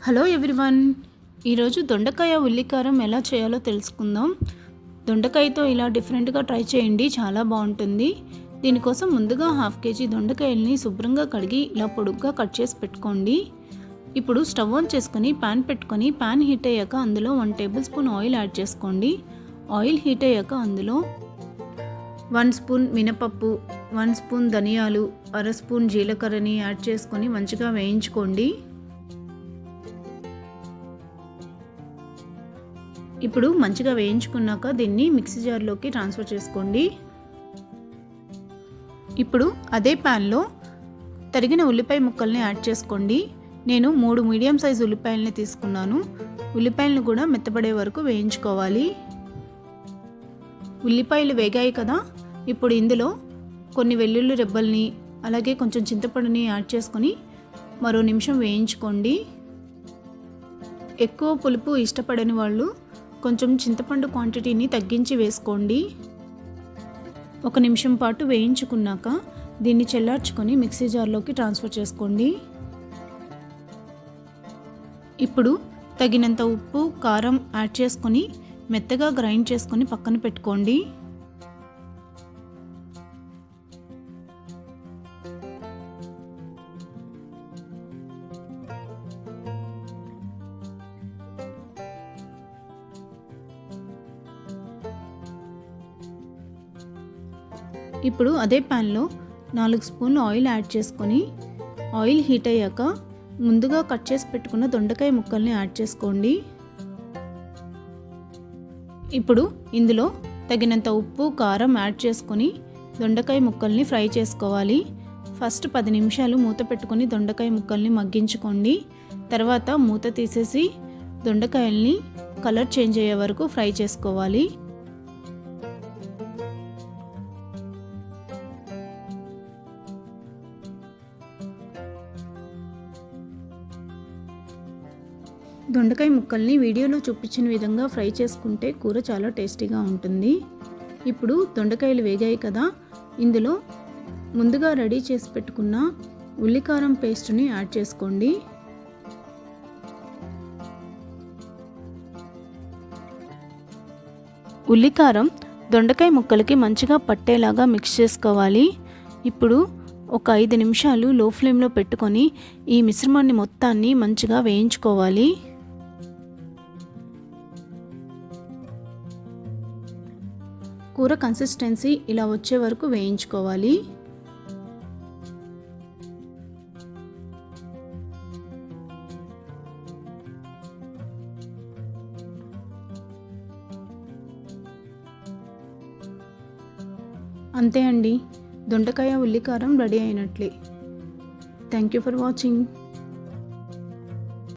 Hello everyone, ఈరోజు దొండకాయ ఉల్లికారం ఎలా చేయాలో తెలుసుకుందాం. దొండకాయతో ఇలా డిఫరెంట్గా ట్రై చేయండి, చాలా బాగుంటుంది. దీనికోసం ముందుగా 1/2 kg దొండకాయల్ని శుభ్రంగా కడిగి ఇలా పొడుగ్గా కట్ చేసి పెట్టుకోండి. ఇప్పుడు స్టవ్ ఆన్ చేసుకొని ప్యాన్ పెట్టుకొని ప్యాన్ హీట్ అయ్యాక అందులో 1 టేబుల్ స్పూన్ ఆయిల్ యాడ్ చేసుకోండి. ఆయిల్ హీట్ అయ్యాక అందులో 1 స్పూన్ మినపప్పు, 1 స్పూన్ ధనియాలు, 1/2 స్పూన్ జీలకర్రని యాడ్ చేసుకొని మంచిగా వేయించుకోండి. ఇప్పుడు మంచిగా వేయించుకున్నాక దీన్ని మిక్సీ జార్లోకి ట్రాన్స్ఫర్ చేసుకోండి. ఇప్పుడు అదే ప్యాన్లో తరిగిన ఉల్లిపాయ ముక్కల్ని యాడ్ చేసుకోండి. నేను 3 మీడియం సైజ్ ఉల్లిపాయలని తీసుకున్నాను. ఉల్లిపాయలను కూడా మెత్తబడే వరకు వేయించుకోవాలి. ఉల్లిపాయలు వేగాయి కదా, ఇప్పుడు ఇందులో కొన్ని వెల్లుల్లి రెబ్బల్ని అలాగే కొంచెం చింతపండుని యాడ్ చేసుకొని మరో నిమిషం వేయించుకోండి. ఎక్కువ పులుపు ఇష్టపడని వాళ్ళు కొంచెం చింతపండు క్వాంటిటీని తగ్గించి వేసుకోండి. 1 నిమిషం పాటు వేయించుకున్నాక దీన్ని చల్లార్చుకొని మిక్సీ జార్లోకి ట్రాన్స్ఫర్ చేసుకోండి. ఇప్పుడు తగినంత ఉప్పు, కారం యాడ్ చేసుకొని మెత్తగా గ్రైండ్ చేసుకొని పక్కన పెట్టుకోండి. ఇప్పుడు అదే ప్యాన్లో 4 స్పూన్లు ఆయిల్ యాడ్ చేసుకొని ఆయిల్ హీట్ అయ్యాక ముందుగా కట్ చేసి పెట్టుకున్న దొండకాయ ముక్కల్ని యాడ్ చేసుకోండి. ఇప్పుడు ఇందులో తగినంత ఉప్పు, కారం యాడ్ చేసుకొని దొండకాయ ముక్కల్ని ఫ్రై చేసుకోవాలి. ఫస్ట్ 10 నిమిషాలు మూత పెట్టుకొని దొండకాయ ముక్కల్ని మగ్గించుకోండి. తర్వాత మూత తీసేసి దొండకాయల్ని కలర్ చేంజ్ అయ్యే వరకు ఫ్రై చేసుకోవాలి. దొండకాయ ముక్కల్ని వీడియోలో చూపించిన విధంగా ఫ్రై చేసుకుంటే కూర చాలా టేస్టీగా ఉంటుంది. ఇప్పుడు దొండకాయలు వేగాయి కదా, ఇందులో ముందుగా రెడీ చేసి పెట్టుకున్న ఉల్లికారం పేస్ట్ని యాడ్ చేసుకోండి. ఉల్లికారం దొండకాయ ముక్కలకి మంచిగా పట్టేలాగా మిక్స్ చేసుకోవాలి. ఇప్పుడు ఒక 5 నిమిషాలు లో ఫ్లేమ్లో పెట్టుకొని ఈ మిశ్రమాన్ని మొత్తాన్ని మంచిగా వేయించుకోవాలి. కూర కన్సిస్టెన్సీ ఇలా వచ్చే వరకు వేయించుకోవాలి. అంతే అండి, దొండకాయ ఉల్లికారం రెడీ అయినట్లే. Thank you for watching.